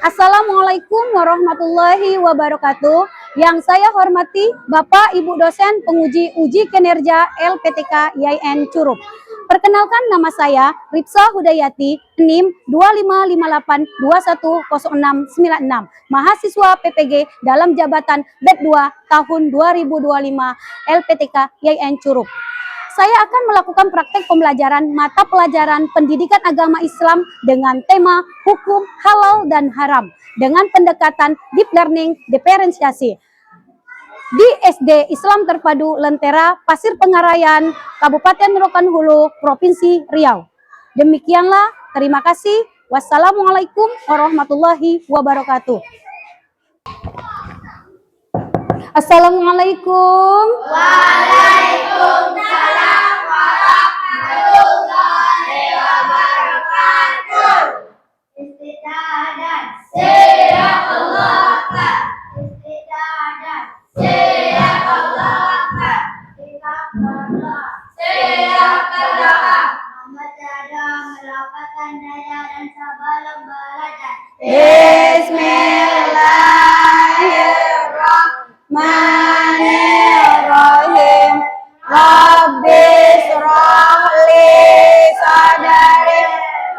Assalamualaikum warahmatullahi wabarakatuh. Yang saya hormati Bapak Ibu dosen penguji uji kinerja LPTK YN Curup. Perkenalkan, nama saya Ripsa Hudayati, NIM 2558210696, mahasiswa PPG dalam jabatan BED 2 tahun 2025 LPTK YN Curup. Saya akan melakukan praktek pembelajaran mata pelajaran pendidikan agama Islam dengan tema hukum halal dan haram dengan pendekatan deep learning diferensiasi di SD Islam Terpadu Lentera, Pasir Pengarayan, Kabupaten Rokan Hulu, Provinsi Riau. Demikianlah, terima kasih. Wassalamualaikum warahmatullahi wabarakatuh. Assalamualaikum. Waalaikumsalam warahmatullahi wabarakatuh. Istidadat. Siap Allah. Istidadat. Siap Allah. Siap Allah. Siap berdoa. Menjaga melapangkan daya dan sabar belajar. Bismillahirrahmanirrahim. Rabbi shrah li sadri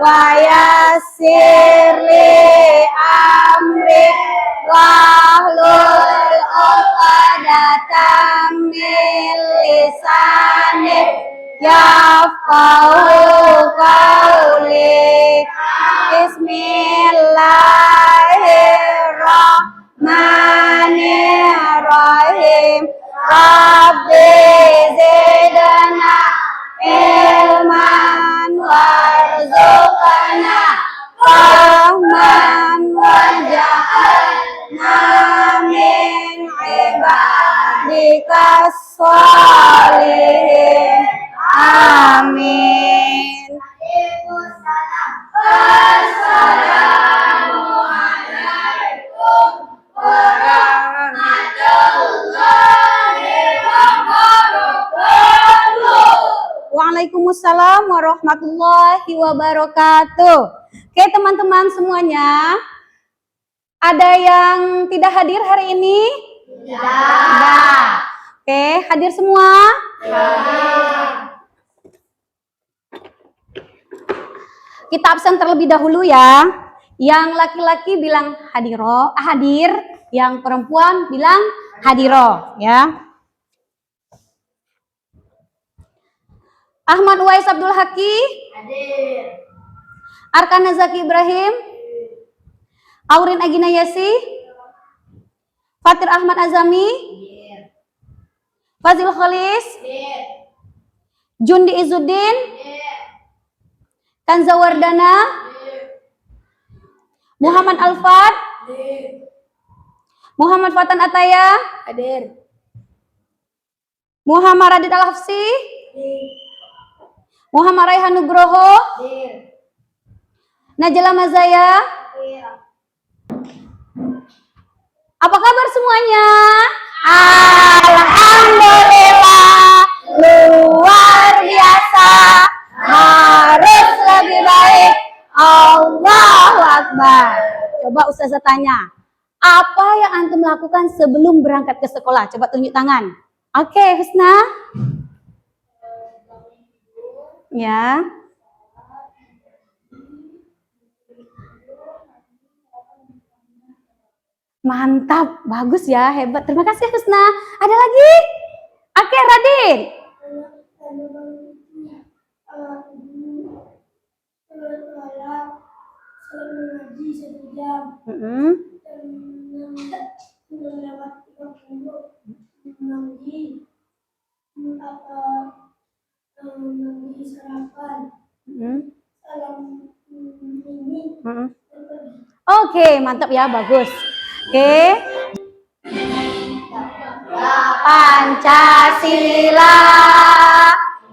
wa yassir li amri wahlul 'uqdatam min lisani yafqahu qawli. Bismillahirrahmanirrahim. Rabbi zidna ilman warzuqna fahman waj'alna min ibadikas sholihin. Amin. Assalamualaikum warahmatullahi wabarakatuh. Waalaikumsalam warahmatullahi wabarakatuh. Oke, teman-teman semuanya, ada yang tidak hadir hari ini? Tidak. Oke, hadir semua? Kita absen terlebih dahulu ya. Yang laki-laki bilang hadir, yang perempuan bilang hadiro ya. Ahmad Uwais Abdul Haki hadir. Arkana Zaki Ibrahim, Aurin Agina Yasi, Fatir Ahmad Azami, Fazil Khalis, Jundi Izuddin, Kanza Wardana, Muhammad Alfad, Muhammad Fatan Ataya, hadir. Muhammad Radit Al-Hafsi, Muhammad Raihan Nugroho, hadir. Najla Mazaya, hadir. Apa kabar semuanya? Alhamdulillah, luar biasa. Harus lebih baik. Allahu Akbar. Coba Ustazah tanya, apa yang antum lakukan sebelum berangkat ke sekolah? Coba tunjuk tangan. Oke, Husna. Ya. Mantap, bagus ya, hebat. Terima kasih Husna. Ada lagi? Oke, Radin. Mengaji 1 jam. Lewat 30 mengaji mengaji sarapan. Salam ini. Oke, mantap ya, bagus. Oke. Pancasila,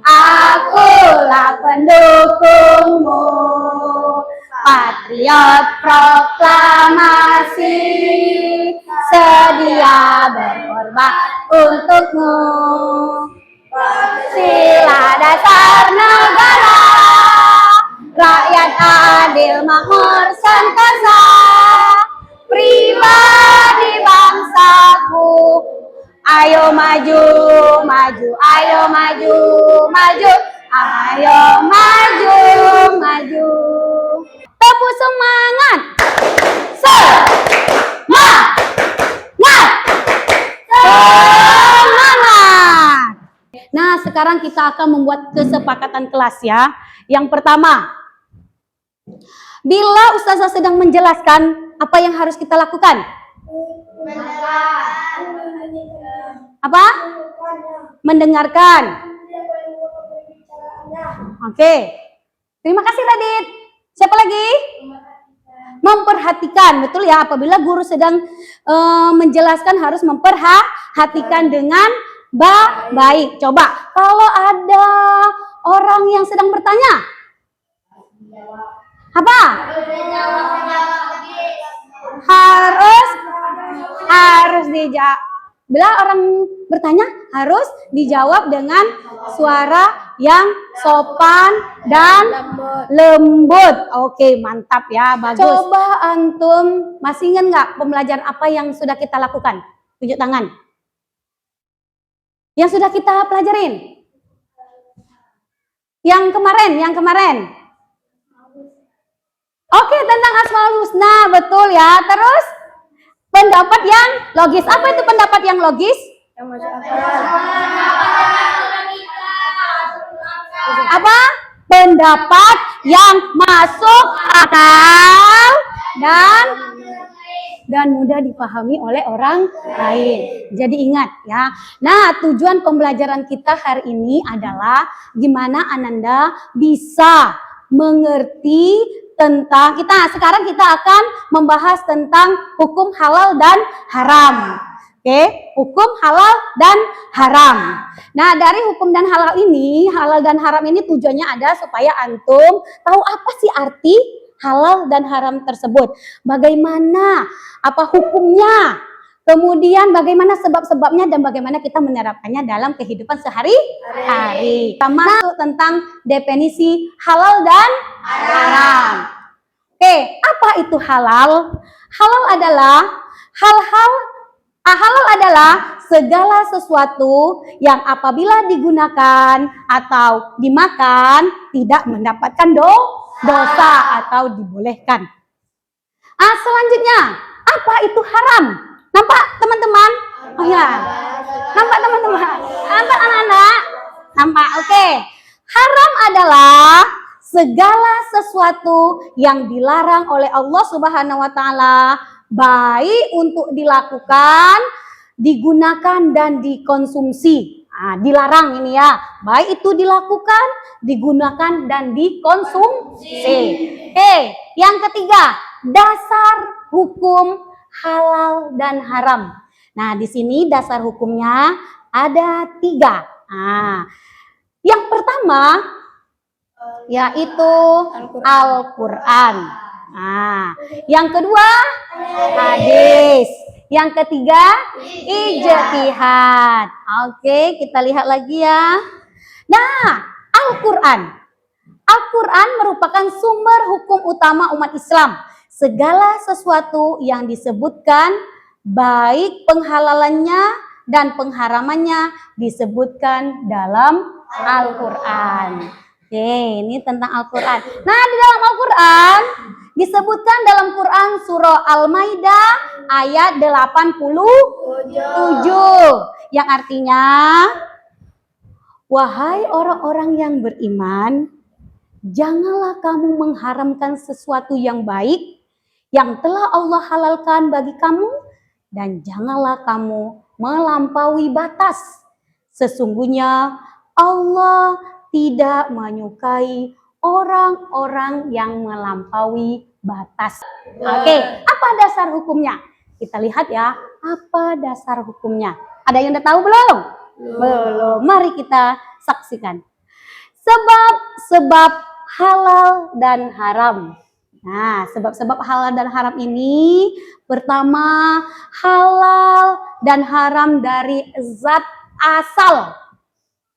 akulah pendukungmu. Patriot proklamasi, sedia berkorban untukmu. Sila dasar negara, rakyat adil makmur sentosa. sekarang kita akan membuat kesepakatan kelas ya. Yang pertama, bila ustazah sedang menjelaskan, apa yang harus kita lakukan? Apa? Mendengarkan. Oke. Terima kasih Radit. Siapa lagi? Memperhatikan. Betul ya, apabila guru sedang menjelaskan harus memperhatikan dengan baik. Coba, kalau ada orang yang sedang bertanya, apa? Harus dijawab. Bila orang bertanya harus dijawab dengan suara yang sopan dan lembut. Oke, mantap ya, bagus. Coba antum masih ingat nggak pembelajaran apa yang sudah kita lakukan? Tunjuk tangan. Yang sudah kita pelajarin? Yang kemarin. Oke, tentang Asmaul Husna, betul ya. Terus pendapat yang logis. Apa itu pendapat yang logis? Yang masuk akal. Apa? Pendapat yang masuk akal dan mudah dipahami oleh orang lain. Jadi ingat ya. Nah, tujuan pembelajaran kita hari ini adalah gimana Ananda bisa mengerti tentang sekarang kita akan membahas tentang hukum halal dan haram. Oke, hukum halal dan haram. Nah, dari hukum dan halal dan haram ini tujuannya ada supaya antum tahu apa sih arti halal dan haram tersebut. Bagaimana, apa hukumnya, kemudian bagaimana sebab-sebabnya dan bagaimana kita menerapkannya dalam kehidupan sehari-hari. Kita masuk tentang definisi halal dan haram. Oke, apa itu halal? Halal adalah segala sesuatu yang apabila digunakan atau dimakan tidak mendapatkan dosa atau dibolehkan. Selanjutnya, apa itu haram? Nampak teman-teman? Oh ya, nampak teman-teman? Nampak anak-anak? Nampak, oke. Haram adalah segala sesuatu yang dilarang oleh Allah Subhanahu wa Ta'ala, baik untuk dilakukan, digunakan, dan dikonsumsi. Dilarang ini ya, baik itu dilakukan, digunakan, dan dikonsumsi. Yang ketiga, dasar hukum halal dan haram. Nah, di sini dasar hukumnya ada 3. Yang pertama yaitu Al-Quran. Yang kedua hadis. Yang ketiga ijtihad. Oke, kita lihat lagi ya. Nah, Al-Quran merupakan sumber hukum utama umat Islam. Segala sesuatu yang disebutkan, baik penghalalannya dan pengharamannya, disebutkan dalam Al-Quran. Oke, ini tentang Al-Quran. Nah, di dalam Al-Quran disebutkan dalam Quran surah Al-Maidah ayat 87 yang artinya, wahai orang-orang yang beriman, janganlah kamu mengharamkan sesuatu yang baik yang telah Allah halalkan bagi kamu, dan janganlah kamu melampaui batas. Sesungguhnya Allah tidak menyukai orang-orang yang melampaui batas. Oke, apa dasar hukumnya? Kita lihat ya, apa dasar hukumnya. Ada yang udah tahu belum? Belum. Mari kita saksikan. Sebab-sebab halal dan haram. Nah, sebab-sebab halal dan haram ini, pertama, halal dan haram dari zat asal.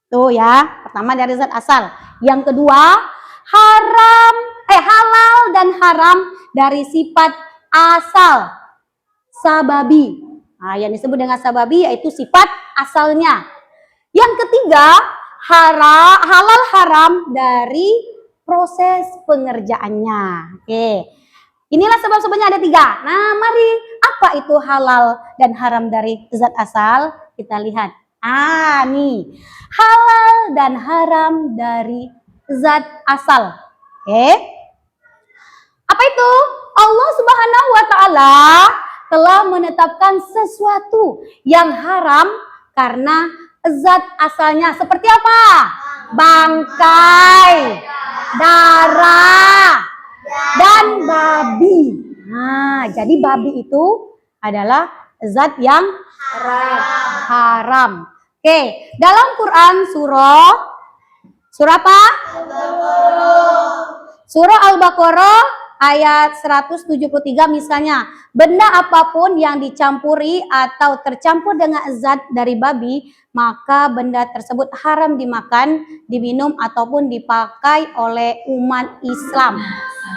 Tuh ya, pertama dari zat asal. Yang kedua, halal dan haram dari sifat asal. Sababi. Nah, yang disebut dengan sababi yaitu sifat asalnya. Yang ketiga, halal haram dari proses pengerjaannya. Oke. Inilah sebab-sebabnya ada 3. Nah, mari, apa itu halal dan haram dari zat asal? Kita lihat. Nih. Halal dan haram dari zat asal. Oke. Apa itu? Allah Subhanahu wa taala telah menetapkan sesuatu yang haram karena zat asalnya seperti apa? Bangkai, darah, dan babi. Nah, jadi babi itu adalah zat yang haram. Oke, dalam Quran surah apa? Surah Al-Baqarah ayat 173 misalnya, benda apapun yang dicampuri atau tercampur dengan zat dari babi, maka benda tersebut haram dimakan, diminum ataupun dipakai oleh umat Islam.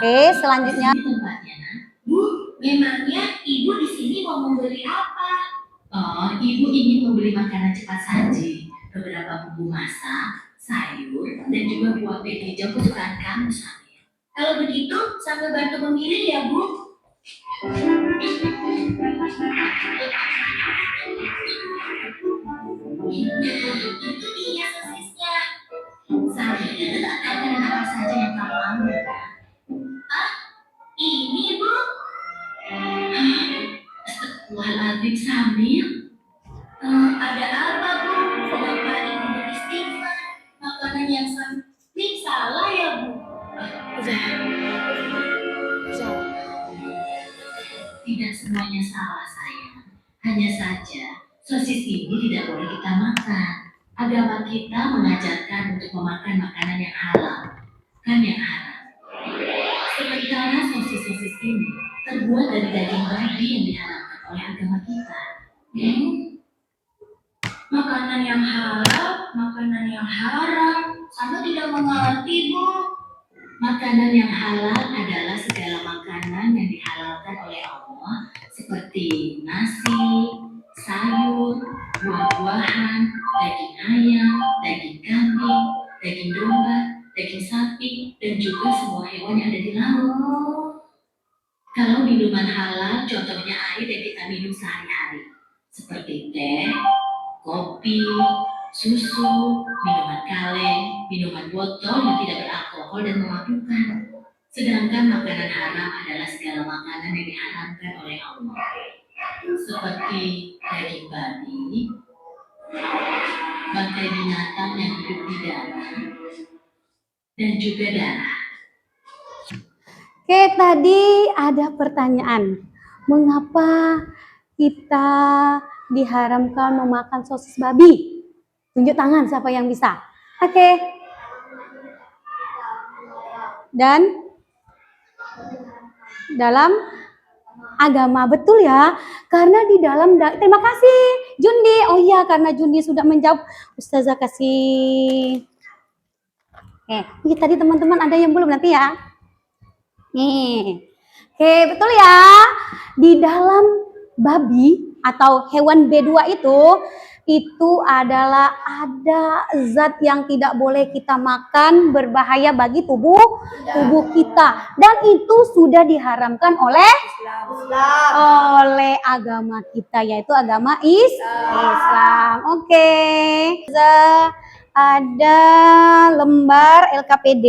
Oke, selanjutnya. Bu, memangnya ibu di sini mau membeli apa? Oh, ibu ingin membeli makanan cepat saji, beberapa bumbu masak, sayur, dan juga buah pit hijau kesukaan kamu, Samir. Kalau begitu, sambil bantu memilih ya, Bu. Itu dia sosisnya. Samir, makanan apa saja yang kamu ambil? Ah, ini, Bu. Astagfirullahaladzim, Samir. Ada apa, Bu? Kenapa ibu beristighfar? Makanan yang Samir salah ya, Bu? Tidak semuanya salah, sayang. Hanya saja, sosis ini tidak boleh kita makan. Agama kita mengajarkan untuk memakan makanan yang halal, kan yang haram. Sementara sosis-sosis ini terbuat dari daging babi yang diharamkan oleh agama kita. Makanan yang halal, makanan yang haram, sama tidak mengerti, Bu. Makanan yang halal adalah segala makanan yang dihalalkan oleh Allah, seperti nasi, sayur, buah-buahan, daging ayam, daging kambing, daging domba, daging sapi, dan juga semua hewan yang ada di laut. Kalau minuman halal, contohnya air yang kita minum sehari-hari, seperti teh, kopi, susu, minuman kaleng, minuman botol yang tidak beralkohol dan memabukkan. Sedangkan makanan haram adalah segala makanan yang diharamkan oleh Allah, seperti daging babi, bangkai binatang yang hidup di darat, dan juga darah. Oke, tadi ada pertanyaan. Mengapa kita diharamkan memakan sosis babi? Tunjuk tangan siapa yang bisa. Oke. Dan dalam agama, betul ya, karena di dalam terima kasih Jundi. Oh iya, karena Jundi sudah menjawab, Ustazah kasih. Oke, tadi teman-teman ada yang belum, nanti ya. Nih. Oke, betul ya. Di dalam babi atau hewan B2 itu adalah ada zat yang tidak boleh kita makan, berbahaya bagi tubuh kita, dan itu sudah diharamkan oleh agama kita, yaitu agama Islam. Oke. Ada lembar LKPD.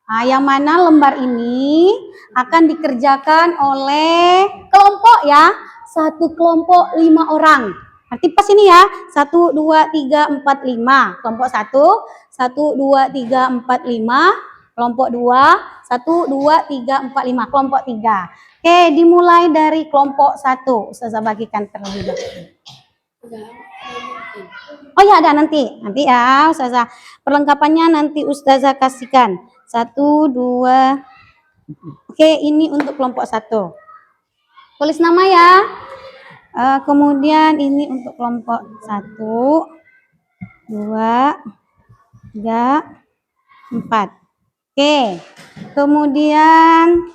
Yang mana lembar ini akan dikerjakan oleh kelompok ya, satu kelompok 5 orang. Arti pas ini ya, 1, 2, 3, 4, 5. Kelompok 1, 1, 2, 3, 4, 5. Kelompok 2, 1, 2, 3, 4, 5. Kelompok 3. Oke, dimulai dari kelompok 1. Ustazah bagikan terlebih dahulu. Oh ya, ada nanti ya Ustazah. Perlengkapannya nanti Ustazah kasihkan. 1, 2. Oke, ini untuk kelompok 1. Tulis nama ya. Kemudian ini untuk kelompok 1, 2, 3, 4. Oke. Kemudian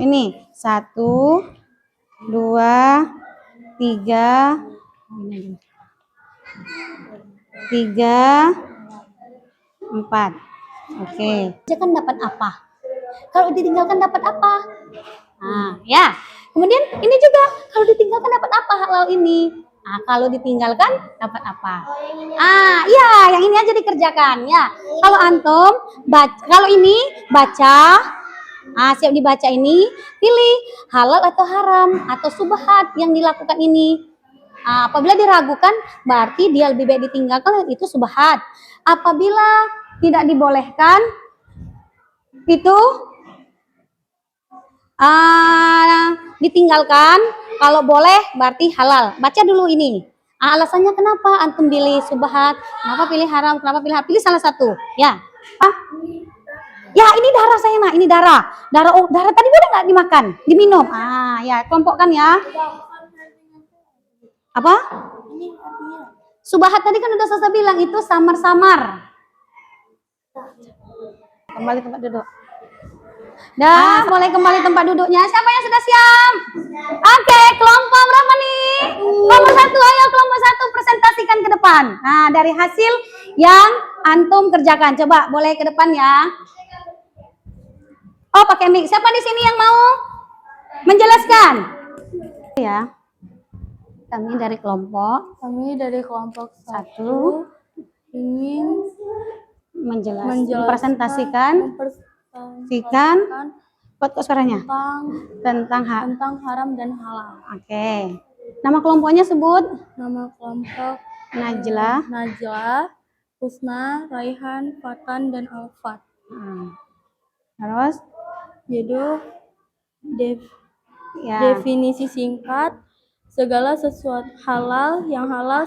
ini 1, 2, 3, 4. Oke. Kan dapat apa? Kalau ditinggalkan dapat apa? Nah, ya. Kemudian ini juga kalau ditinggalkan dapat apa halal ini? Nah, kalau ditinggalkan dapat apa? Iya, yang ini aja dikerjakan ya. Kalau antum kalau ini baca, siap dibaca ini, pilih halal atau haram atau subhat yang dilakukan ini. Apabila diragukan, berarti dia lebih baik ditinggalkan, itu subhat. Apabila tidak dibolehkan, itu ditinggalkan. Kalau boleh berarti halal. Baca dulu ini. Alasannya kenapa antum pilih subhat, kenapa pilih haram, kenapa pilih halal? Pilih salah satu. Ya. Ya, ini darah saya, Nak. Ini darah. Darah tadi boleh nggak dimakan, diminum? Ya, kelompokkan ya. Apa? Subhat tadi kan udah saya bilang itu samar-samar. Kembali tempat duduk. Dah, mulai kembali tempat duduknya. Siapa yang sudah siap? Oke, kelompok berapa nih? Kelompok 1, ayo kelompok 1 presentasikan ke depan. Nah, dari hasil yang antum kerjakan. Coba boleh ke depan ya. Oh, pakai mic. Siapa di sini yang mau menjelaskan? Ya. Kami dari kelompok 1 ingin mempresentasikan kok suaranya tentang haram dan halal. Oke. Nama kelompoknya sebut. Nama kelompok Najlah, Husna, Raihan, Fatan, dan Alfat. Terus Judul ya. definisi singkat: segala sesuatu halal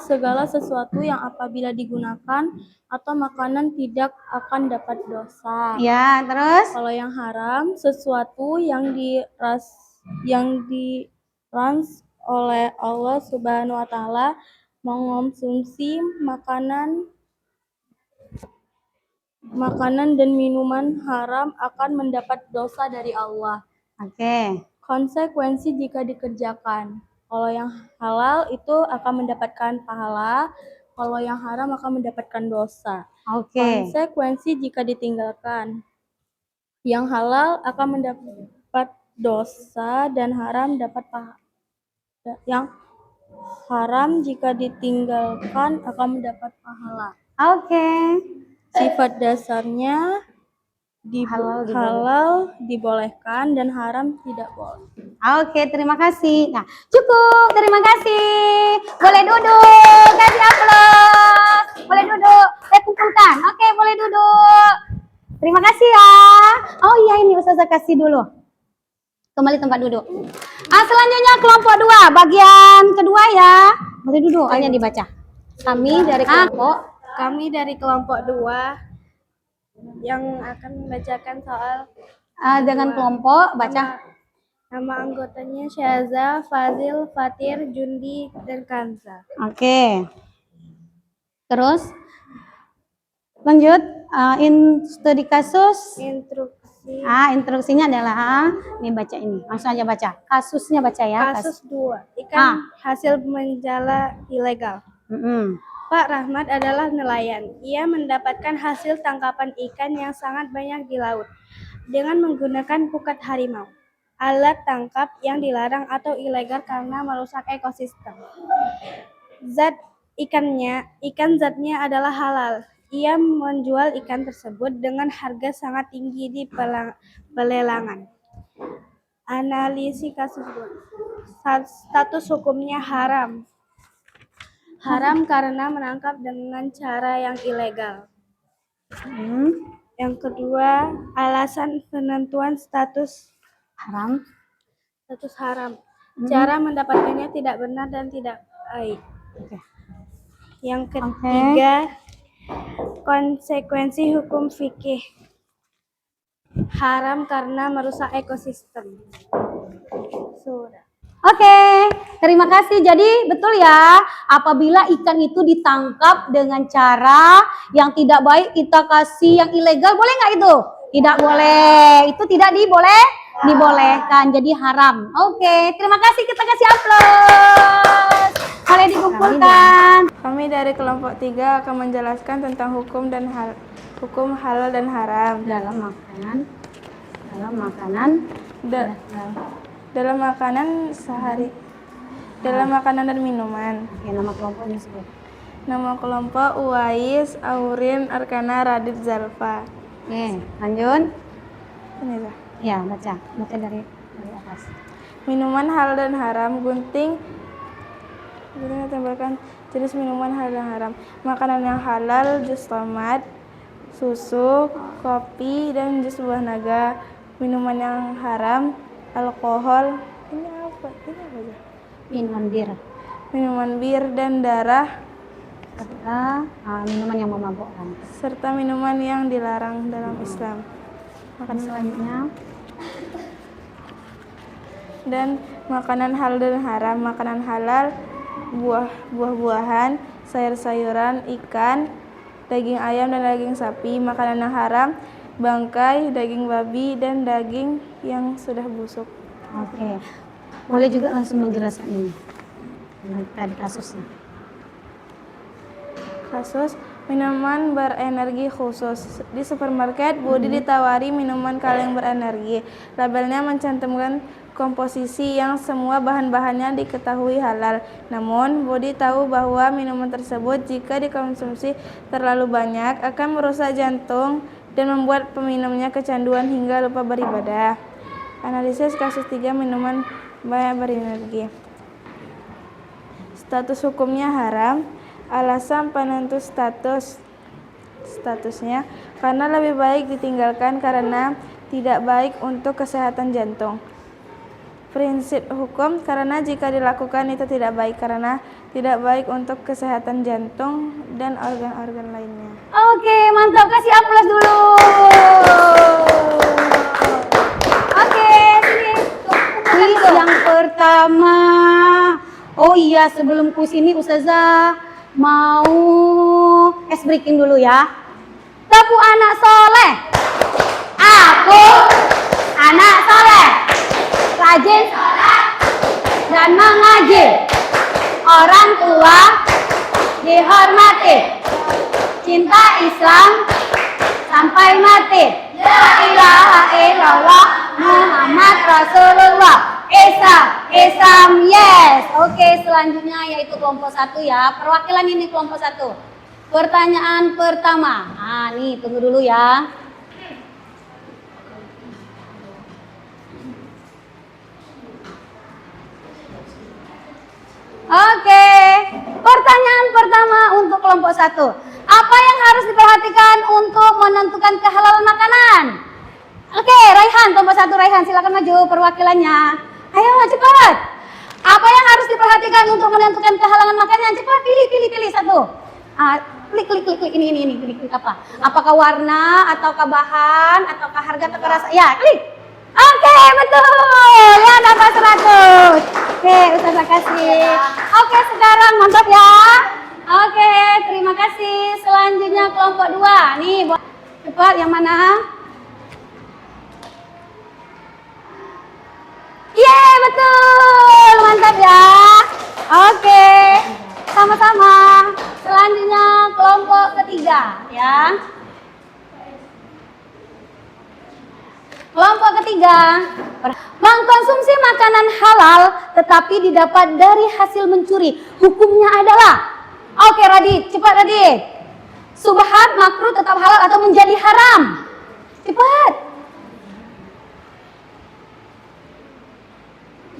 segala sesuatu yang apabila digunakan atau makanan tidak akan dapat dosa. Ya, terus Kalau yang haram, sesuatu yang dirans oleh Allah Subhanahu wa taala, mengonsumsi makanan dan minuman haram akan mendapat dosa dari Allah. Oke. Konsekuensi jika dikerjakan. Kalau yang halal itu akan mendapatkan pahala, kalau yang haram akan mendapatkan dosa. Oke. Konsekuensi jika ditinggalkan. Yang halal akan mendapat dosa dan haram dapat pahala. Yang haram jika ditinggalkan akan mendapat pahala. Oke. Sifat dasarnya halal dibolehkan dan haram tidak boleh. Oke, terima kasih. Nah, cukup. Terima kasih. Boleh duduk. Kasih aplaus. Boleh duduk. Saya kumpulkan. Oke, boleh duduk. Terima kasih ya. Oh iya, ini Ustazah kasih dulu. Kembali tempat duduk. Selanjutnya kelompok 2, bagian kedua ya. Boleh duduk, hanya dibaca. Kami dari kelompok 2 yang akan membacakan soal dengan kelompok baca. Nama anggotanya Syaza, Fazil, Fatir, Jundi, dan Kanza. Oke. Terus lanjut studi kasus. Instruksi. Instruksinya adalah ini baca ini. Langsung aja baca. Kasusnya baca ya. Kasus 2. Ikan hasil menjala ilegal. Pak Rahmat adalah nelayan. Ia mendapatkan hasil tangkapan ikan yang sangat banyak di laut dengan menggunakan pukat harimau, alat tangkap yang dilarang atau ilegal karena merusak ekosistem. Ikan zatnya adalah halal. Ia menjual ikan tersebut dengan harga sangat tinggi di pelelangan. Analisis kasus 2. Status hukumnya haram. Haram karena menangkap dengan cara yang ilegal. Yang kedua, alasan penentuan status haram. Cara mendapatkannya tidak benar dan tidak baik. Yang ketiga, konsekuensi hukum fikih. Haram karena merusak ekosistem. Oke, terima kasih. Jadi betul ya, apabila ikan itu ditangkap dengan cara yang tidak baik, kita kasih yang ilegal, boleh nggak itu? Tidak boleh. Itu tidak dibolehkan, jadi haram. Oke, terima kasih, kita kasih aplaus. Boleh dikumpulkan. Kami dari kelompok 3 akan menjelaskan tentang hukum halal dan haram dalam makanan sehari. dalam makanan dan minuman. Oke, nama kelompoknya sebut. Nama kelompok Uwais, Aurin, Arkana, Radit, Zalfa. Oke, lanjut. Ini dah. Ya, baca dari atas. Minuman halal dan haram, gunting tambahkan jenis minuman halal dan haram. Makanan yang halal, jus tomat, susu, kopi, dan jus buah naga. Minuman yang haram, alkohol. Ini apa? Ini apa aja? Minuman bir dan darah. Serta minuman yang memabukkan. Serta minuman yang dilarang dalam Islam. Makan selanjutnya. Dan makanan halal dan haram. Makanan halal, buah-buahan, sayur-sayuran, ikan, daging ayam dan daging sapi. Makanan yang haram, bangkai, daging babi, dan daging yang sudah busuk. Oke, boleh juga langsung menjelaskan ini tadi kasusnya. Kasus minuman berenergi khusus. Di supermarket, Budi ditawari minuman kaleng berenergi. Labelnya mencantumkan komposisi yang semua bahan-bahannya diketahui halal. Namun, Budi tahu bahwa minuman tersebut jika dikonsumsi terlalu banyak akan merusak jantung dan membuat peminumnya kecanduan hingga lupa beribadah. Analisis kasus 3 minuman berenergi. Status hukumnya haram. Alasan penentu statusnya karena lebih baik ditinggalkan karena tidak baik untuk kesehatan jantung. Prinsip hukum karena jika dilakukan itu tidak baik karena tidak baik untuk kesehatan jantung dan organ-organ lainnya. Oke, mantap, kasih aplaus dulu. Oke, sini. Kuis yang pertama. Oh iya, sebelum kuis ini Ustazah mau breaking dulu ya. Tepuk anak soleh. Aku anak soleh, rajin sholat dan mengaji. Orang tua dihormati. Cinta Islam sampai mati. La ilaha illallah Muhammad Rasulullah. Islam, yes. Oke, selanjutnya yaitu kelompok 1 ya. Perwakilan ini kelompok 1. Pertanyaan pertama. Nah, nih tunggu dulu ya. Oke, pertanyaan pertama untuk kelompok 1. Apa yang harus diperhatikan untuk menentukan kehalalan makanan? Oke, Raihan, kelompok 1 Raihan, silakan maju perwakilannya. Ayo cepat. Apa yang harus diperhatikan untuk menentukan kehalalan makanan? Cepat pilih satu. Klik ini klik apa? Apakah warna ataukah bahan ataukah harga ataukah rasa? Ya, klik. Oke, betul. Ya, dapat 100. Oke, Ustazah kasih. Oke, sekarang mantap ya. Oke, terima kasih. Selanjutnya kelompok 2. Nih, cepat yang mana? Yeay, betul. Mantap ya. Oke. Sama-sama. Selanjutnya kelompok ketiga ya. Kelompok ketiga, mengkonsumsi makanan halal tetapi didapat dari hasil mencuri. Hukumnya adalah, oke Radit, cepat Radit. Subhat, makruh, tetap halal atau menjadi haram. Cepat.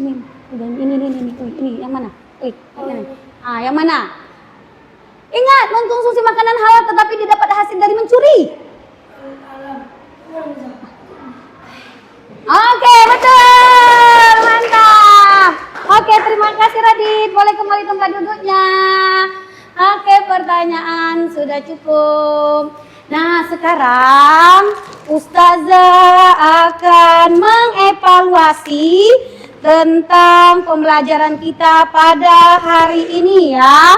Ini yang mana? Yang mana? Ingat, mengkonsumsi makanan halal tetapi didapat hasil dari mencuri. Oke, betul. Mantap. Oke, terima kasih Radit. Boleh kembali tempat duduknya. Oke, pertanyaan sudah cukup. Nah, sekarang Ustazah akan mengevaluasi tentang pembelajaran kita pada hari ini ya.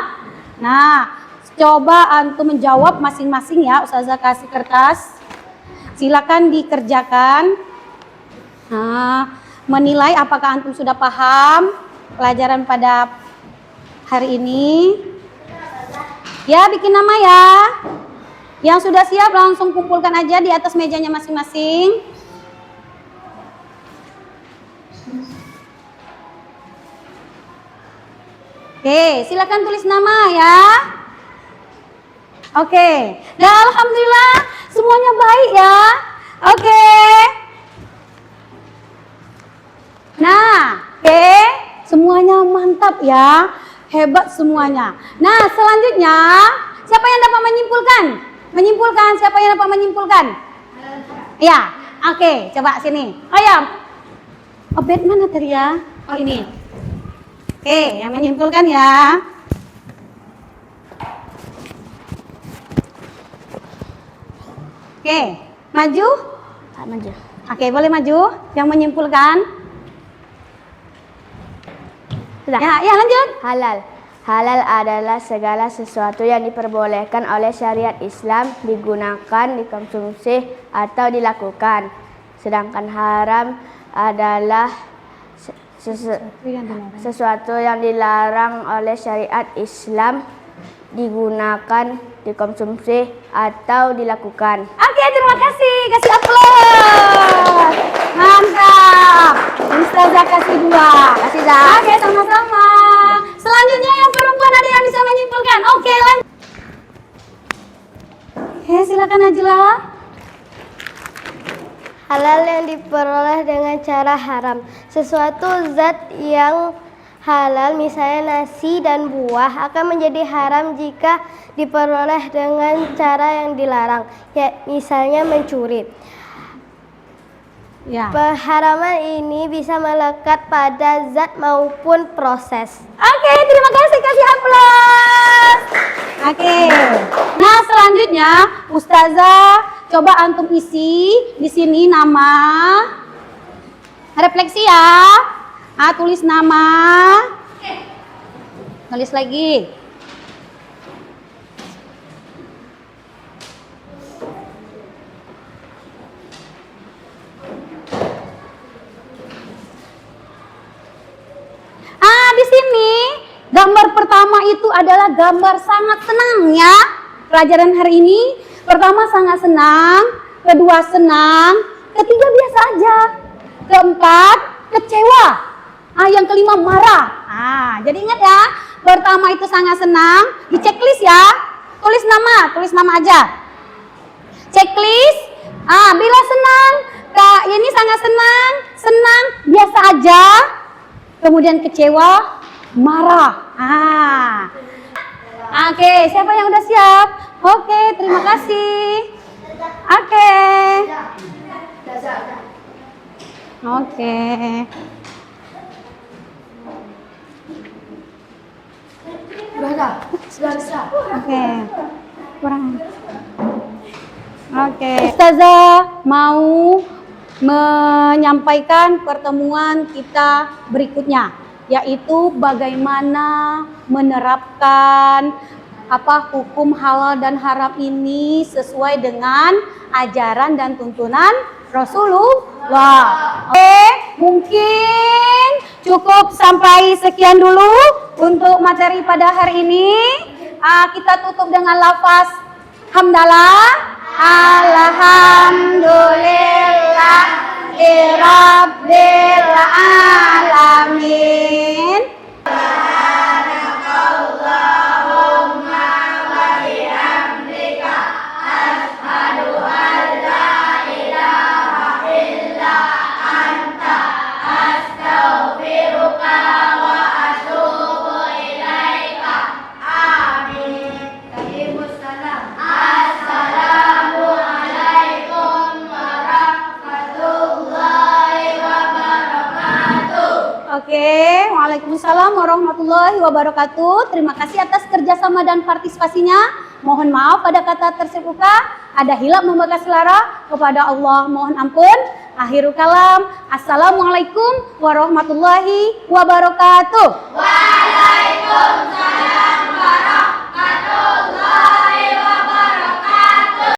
Nah, coba antum menjawab masing-masing ya. Ustazah kasih kertas. Silakan dikerjakan. Nah, menilai apakah antum sudah paham pelajaran pada hari ini. Ya, bikin nama ya. Yang sudah siap langsung kumpulkan aja di atas mejanya masing-masing. Oke, silakan tulis nama ya. Oke, nah alhamdulillah semuanya baik ya. Oke. Nah, oke, semuanya mantap ya. Hebat semuanya. Nah, selanjutnya siapa yang dapat menyimpulkan? Menyimpulkan, siapa yang dapat menyimpulkan? Ya, oke, coba sini. Oh ya, obet mana tadi ya? Oh ini. Oke, yang menyimpulkan ya. Oke, maju. Maju. Oke, boleh maju. Yang menyimpulkan. Sudah. Ya, lanjut. Halal. Halal adalah segala sesuatu yang diperbolehkan oleh syariat Islam digunakan, dikonsumsi, atau dilakukan. Sedangkan haram adalah sesuatu yang dilarang oleh syariat Islam digunakan, dikonsumsi, atau dilakukan. Oke, terima kasih. Kasih aplaus. Mantap. Ustazah kasih 2. Kasih, Zah. Oke, sama-sama. Selanjutnya yang perempuan ada yang bisa menyimpulkan. Oke, lanjut. Oke, silakan Najla. Halal yang diperoleh dengan cara haram. Sesuatu zat yang halal, misalnya nasi dan buah, akan menjadi haram jika diperoleh dengan cara yang dilarang, ya, misalnya mencuri. Ya. Pengharaman ini bisa melekat pada zat maupun proses. Oke, terima kasih. Kasih aplaus. Oke. Nah, selanjutnya Ustazah coba antum isi di sini nama. Refleksi ya. Tulis nama. Tulis lagi. Di sini gambar pertama itu adalah gambar sangat senang ya. Pelajaran hari ini pertama sangat senang, kedua senang, ketiga biasa aja, keempat kecewa, yang kelima marah. Jadi ingat ya, pertama itu sangat senang, di checklist ya, tulis nama aja. Checklist, bila senang, Kak ini sangat senang, biasa aja. Kemudian kecewa, marah. Oke, siapa yang udah siap? Oke, terima kasih. Oke. Oke. Sudah bisa. Oke. Kurang. Oke. Ustazah mau menyampaikan pertemuan kita berikutnya, yaitu bagaimana menerapkan hukum halal dan haram ini sesuai dengan ajaran dan tuntunan Rasulullah. Oke, mungkin cukup sampai sekian dulu untuk materi pada hari ini. Kita tutup dengan lafaz hamdalah. Alhamdulillah Rabbil alamin. Subhanakallahumma wa bihamdika asyhadu an la ilaha illa anta astaghfiruka wa atubu ilaika. Amin. Waalaikumsalam. Assalamualaikum warahmatullahi wabarakatuh. Oke, waalaikumsalam warahmatullahi wabarakatuh. Terima kasih atas kerjasama dan partisipasinya. Mohon maaf pada kata tersepuka, ada hilap membakas suara, kepada Allah mohon ampun. Akhirul kalam, assalamualaikum warahmatullahi wabarakatuh. Waalaikumsalam.